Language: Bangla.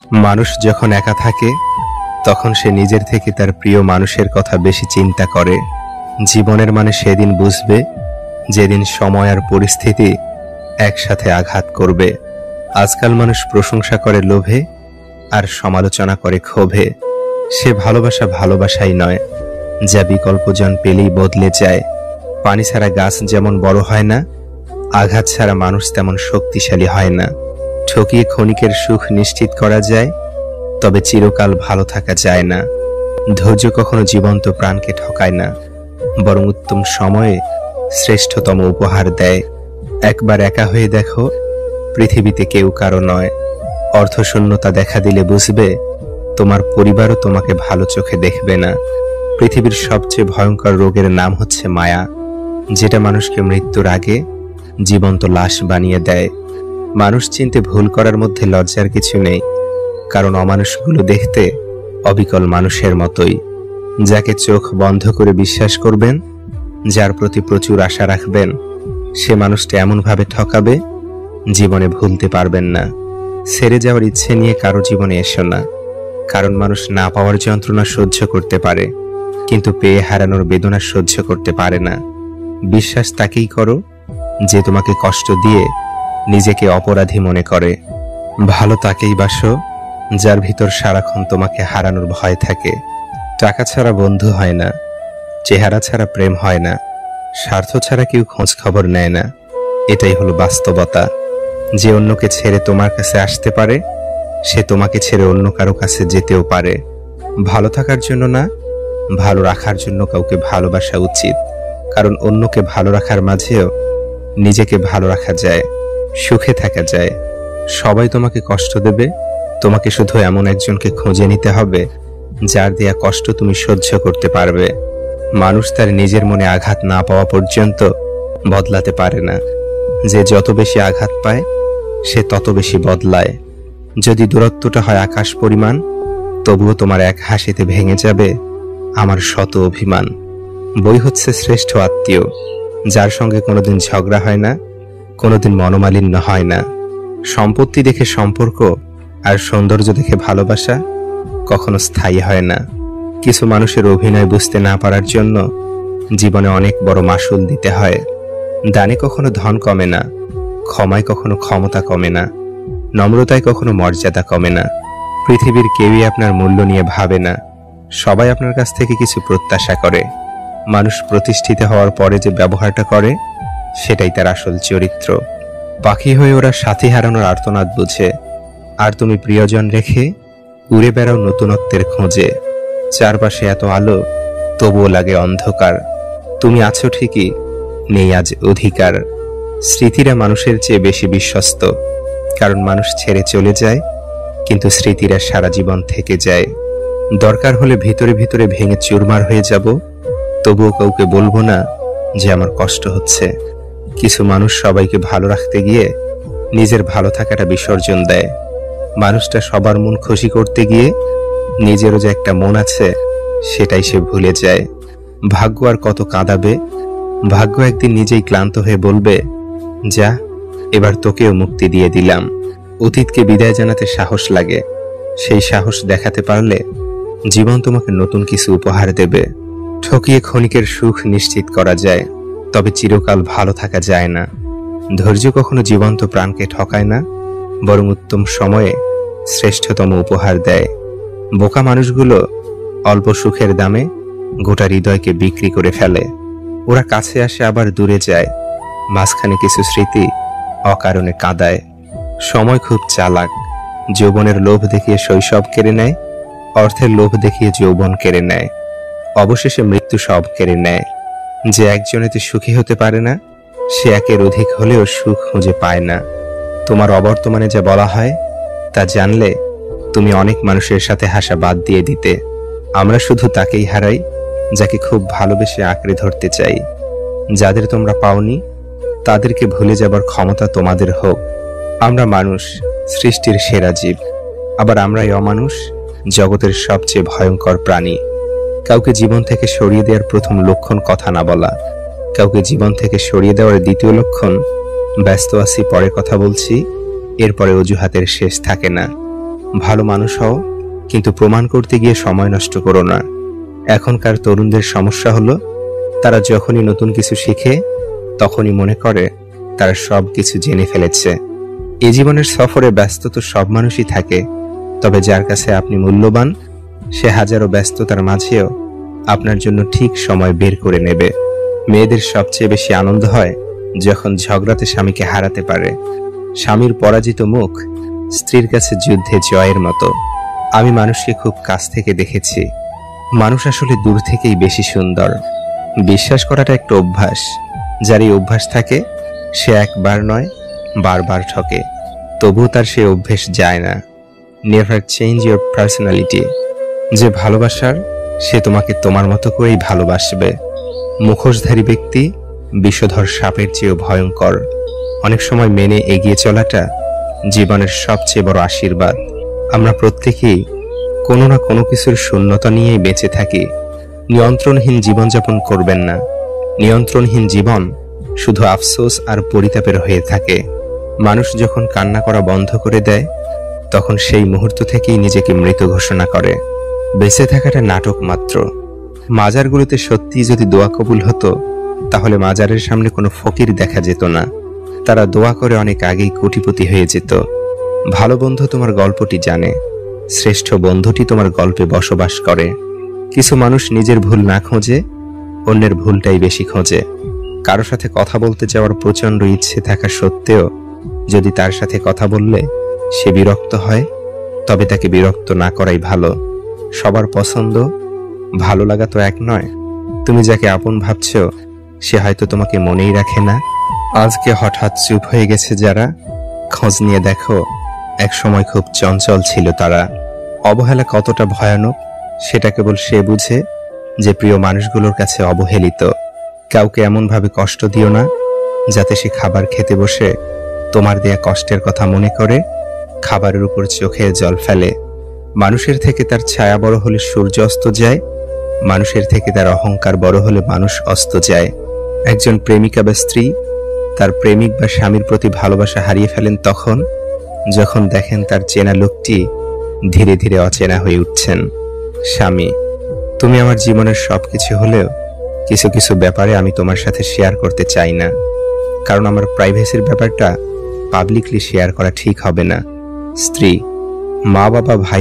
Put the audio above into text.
মানুষ যখন একা থাকে তখন সে নিজের থেকে তার প্রিয় মানুষের কথা বেশি চিন্তা করে। জীবনের মানে সেদিন বুঝবে যেদিন সময় আর পরিস্থিতি একসাথে আঘাত করবে। আজকাল মানুষ প্রশংসা করে লোভে আর সমালোচনা করে ক্ষোভে। সে ভালোবাসা ভালোবাসাই নয়, যা বিকল্পজন পেলেই বদলে যায়। পানি ছাড়া গাছ যেমন বড় হয় না, আঘাত ছাড়া মানুষ তেমন শক্তিশালী হয় না। ঠকিয়ে ক্ষণিকের সুখ নিশ্চিত করা যায়, তবে চিরকাল ভালো থাকা যায় না। ধৈর্য কখনো জীবন্ত প্রাণকে ঠকায় না, বরং উত্তম সময়ে শ্রেষ্ঠতম উপহার দেয়। একবার একা হয়ে দেখো, পৃথিবীতে কেউ কারো নয়। অর্থশূন্যতা দেখা দিলে বুঝবে তোমার পরিবারও তোমাকে ভালো চোখে দেখবে না। পৃথিবীর সবচেয়ে ভয়ঙ্কর রোগের নাম হচ্ছে মায়া, যেটা মানুষকে মৃত্যুর আগে জীবন্ত লাশ বানিয়ে দেয়। মানুষ চিনতে ভুল করার মধ্যে লজ্জার কিছু নেই, কারণ অমানুষগুলো দেখতে অবিকল মানুষের মতোই। যাকে চোখ বন্ধ করে বিশ্বাস করবেন, যার প্রতি প্রচুর আশা রাখবেন, সে মানুষটা এমনভাবে ঠকাবে জীবনে ভুলতে পারবেন না। ছেড়ে যাওয়ার ইচ্ছে নিয়ে কারো জীবনে এসো না, কারণ মানুষ না পাওয়ার যন্ত্রণা সহ্য করতে পারে, কিন্তু পেয়ে হারানোর বেদনা সহ্য করতে পারে না। বিশ্বাস তাকেই করো যে তোমাকে কষ্ট দিয়ে নিজেকে অপরাধী মনে করে। ভালো তাকেই বাসো যার ভিতর সারাক্ষণ তোমাকে হারানোর ভয় থাকে। টাকা ছাড়া বন্ধু হয় না, চেহারা ছাড়া প্রেম হয় না, স্বার্থ ছাড়া কেউ খোঁজ খবর নেয় না। এটাই হলো বাস্তবতা। যে অন্যকে ছেড়ে তোমার কাছে আসতে পারে, সে তোমাকে ছেড়ে অন্য কারো কাছে যেতেও পারে। ভালো থাকার জন্য না, ভালো রাখার জন্য কাউকে ভালোবাসা উচিত, কারণ অন্যকে ভালো রাখার মাঝেও নিজেকে ভালো রাখা যায়, সুখে থাকা যায়। সবাই তোমাকে কষ্ট দেবে, তোমাকে শুধু এমন একজনকে খুঁজে নিতে হবে যার দেয়া কষ্ট তুমি সহ্য করতে পারবে। মানুষ তার নিজের মনে আঘাত না পাওয়া পর্যন্ত বদলাতে পারে না। যে যত বেশি আঘাত পায়, সে তত বেশি বদলায়। যদি দূরত্বটা হয় আকাশ পরিমাণ, তবুও তোমার এক হাসিতে ভেঙে যাবে আমার শত অভিমান। বই হচ্ছে শ্রেষ্ঠ আত্মীয়, যার সঙ্গে কোনোদিন ঝগড়া হয় না, কোনোদিন মনোমালিন্য হয় না। সম্পত্তি দেখে সম্পর্ক আর সৌন্দর্য দেখে ভালোবাসা কখনো স্থায়ী হয় না। কিছু মানুষের অভিনয় বুঝতে না পারার জন্য জীবনে অনেক বড় মাসুল দিতে হয়। দানে কখনো ধন কমে না, ক্ষমায় কখনো ক্ষমতা কমে না, নম্রতায় কখনো মর্যাদা কমে না। পৃথিবীর কেউই আপনার মূল্য নিয়ে ভাবে না, সবাই আপনার কাছ থেকে কিছু প্রত্যাশা করে। মানুষ প্রতিষ্ঠিত হওয়ার পরে যে ব্যবহারটা করে, সেটাই তার আসল চরিত্র। পাখি হয়ে ওরা সাথী হারানোর আর্তনাদ বুঝে, আর তুমি প্রিয়জন রেখে উড়ে বেড়াও নতুনত্বের খোঁজে। চারপাশে এত আলো, তবুও লাগে অন্ধকার। তুমি আছো ঠিকই, নেই আজ অধিকার। স্মৃতিরা মানুষের চেয়ে বেশি বিশ্বস্ত, কারণ মানুষ ছেড়ে চলে যায়, কিন্তু স্মৃতিরা সারা জীবন থেকে যায়। দরকার হলে ভিতরে ভিতরে ভেঙে চুরমার হয়ে যাব, তবুও কাউকে বলবো না যে আমার কষ্ট হচ্ছে। কিছু মানুষ সবাইকে ভালো রাখতে গিয়ে নিজের ভালো থাকাটা বিসর্জন দেয়। মানুষটা সবার মন খুশি করতে গিয়ে নিজেরও যে একটা মন আছে, সেটাই সে ভুলে যায়। ভাগ্য আর কত কাঁদাবে? ভাগ্য একদিন নিজেই ক্লান্ত হয়ে বলবে, যা, এবার তোকেও মুক্তি দিয়ে দিলাম। অতীতকে বিদায় জানাতে সাহস লাগে, সেই সাহস দেখাতে পারলে জীবন তোমাকে নতুন কিছু উপহার দেবে। ঠকিয়ে ক্ষণিকের সুখ নিশ্চিত করা যায়, তবে চিরকাল ভালো থাকা যায় না। ধৈর্য কখনো জীবন্ত প্রাণকে ঠকায় না, বরং উত্তম সময়ে শ্রেষ্ঠতম উপহার দেয়। বোকা মানুষগুলো অল্প সুখের দামে গোটা হৃদয়কে বিক্রি করে ফেলে। ওরা কাছে আসে আবার দূরে যায়, মাঝখানে কিছু স্মৃতি অকারণে কাঁদায়। সময় খুব চালাক, যৌবনের লোভ দেখিয়ে শৈশব কেড়ে নেয়, অর্থের লোভ দেখিয়ে যৌবন কেড়ে নেয়, অবশেষে মৃত্যু সব কেড়ে নেয়। যে একজনেতে সুখী হতে পারে না, সে একের অধিক হলেও সুখ খুঁজে পায় না। তোমার অবর্তমানে যা বলা হয় তা জানলে তুমি অনেক মানুষের সাথে হাসা বাদ দিয়ে দিতে। আমরা শুধু তাকেই হারাই যাকে খুব ভালোবেসে আঁকড়ে ধরতে চাই। যাদের তোমরা পাওনি, তাদেরকে ভুলে যাবার ক্ষমতা তোমাদের হোক। আমরা মানুষ, সৃষ্টির সেরা জীব, আবার আমরাই অমানুষ, জগতের সবচেয়ে ভয়ঙ্কর প্রাণী। কাউকে জীবন থেকে সরিয়ে দেওয়ার প্রথম লক্ষণ কথা না বলা, কাউকে জীবন থেকে সরিয়ে দেওয়ার দ্বিতীয় লক্ষণ ব্যস্ত আছি, পরে কথা বলছি, এরপরে অজুহাতের শেষ থাকে না। ভালো মানুষ হও, কিন্তু প্রমাণ করতে গিয়ে সময় নষ্ট করো না। এখনকার তরুণদের সমস্যা হলো তারা যখনই নতুন কিছু শিখে তখনই মনে করে তারা সব কিছু জেনে ফেলেছে। এই জীবনের সফরে ব্যস্ত তো সব মানুষই থাকে, তবে যার কাছে আপনি মূল্যবান সে হাজারো ব্যস্ততার মাঝেও আপনার জন্য ঠিক সময় বের করে নেবে। মেয়েদের সবচেয়ে বেশি আনন্দ হয় যখন ঝগড়াতে স্বামীকে হারাতে পারে। স্বামীর পরাজিত মুখ স্ত্রীর কাছে যুদ্ধে জয়ের মতো। আমি মানুষকে খুব কাছ থেকে দেখেছি, মানুষ আসলে দূর থেকেই বেশি সুন্দর। বিশ্বাস করাটা একটা অভ্যাস, যার এই অভ্যাস থাকে সে একবার নয় বারবার ঠকে, তবুও তার সেই অভ্যেস যায় না। Never change your personality. যে ভালোবাসার সে তোমাকে তোমার মতো করেই ভালোবাসবে। মুখোশধারী ব্যক্তি বিষধর সাপের চেয়েও ভয়ঙ্কর। অনেক সময় মেনে এগিয়ে চলাটা জীবনের সবচেয়ে বড় আশীর্বাদ। আমরা প্রত্যেকেই কোনো না কোনো কিছুর শূন্যতা নিয়েই বেঁচে থাকি। নিয়ন্ত্রণহীন জীবনযাপন করবেন না। নিয়ন্ত্রণহীন জীবন শুধু আফসোস আর পরিতাপের হয়ে থাকে। মানুষ যখন কান্না করা বন্ধ করে দেয় তখন সেই মুহূর্ত থেকেই নিজেকে মৃত ঘোষণা করে। বেঁচে থাকাটা নাটক মাত্র। মাজারগুলোতে সত্যিই যদি দোয়া কবুল হতো তাহলে মাজারের সামনে কোনো ফকির দেখা যেত না। তারা দোয়া করে অনেক আগেই কোটিপতি হয়ে যেত। ভালো বন্ধু তোমার গল্পটি জানে, শ্রেষ্ঠ বন্ধুটি তোমার গল্পে বসবাস করে। কিছু মানুষ নিজের ভুল না খোঁজে, অন্যের ভুলটাই বেশি খোঁজে। কারো সাথে কথা বলতে যাওয়ার প্রচন্ড ইচ্ছে থাকা সত্ত্বেও যদি তার সাথে কথা বললে সে বিরক্ত হয়, তবে তাকে বিরক্ত না করাই ভালো। সবার পছন্দ ভালো লাগা তো এক নয়। তুমি যাকে আপন ভাবছ সে হয়তো তোমাকে মনেই রাখে না। আজকে হঠাৎ চুপ হয়ে গেছে যারা, খোঁজ নিয়ে দেখো এক সময় খুব চঞ্চল ছিল তারা। অবহেলা কতটা ভয়ানক সেটা কেবল সে বুঝে যে প্রিয় মানুষগুলোর কাছে অবহেলিত। কাউকে এমনভাবে কষ্ট দিও না যাতে সে খাবার খেতে বসে তোমার দেয়া কষ্টের কথা মনে করে খাবারের উপর চোখের জল ফেলে। মানুষের থেকে তার ছায়া বড় হলে সূর্য অস্ত যায়, মানুষের থেকে তার অহংকার বড় হলে মানুষ অস্ত যায়। একজন প্রেমিকা বা স্ত্রী তার প্রেমিক বা স্বামীর প্রতি ভালোবাসা হারিয়ে ফেলেন তখন যখন দেখেন তার চেনা লোকটি ধীরে ধীরে অচেনা হয়ে উঠছেন। স্বামী, তুমি আমার জীবনের সবকিছু হলেও কিছু কিছু ব্যাপারে আমি তোমার সাথে শেয়ার করতে চাই না, কারণ আমার প্রাইভেসির ব্যাপারটা পাবলিকলি শেয়ার করা ঠিক হবে না। স্ত্রী, মা বাবা ভাই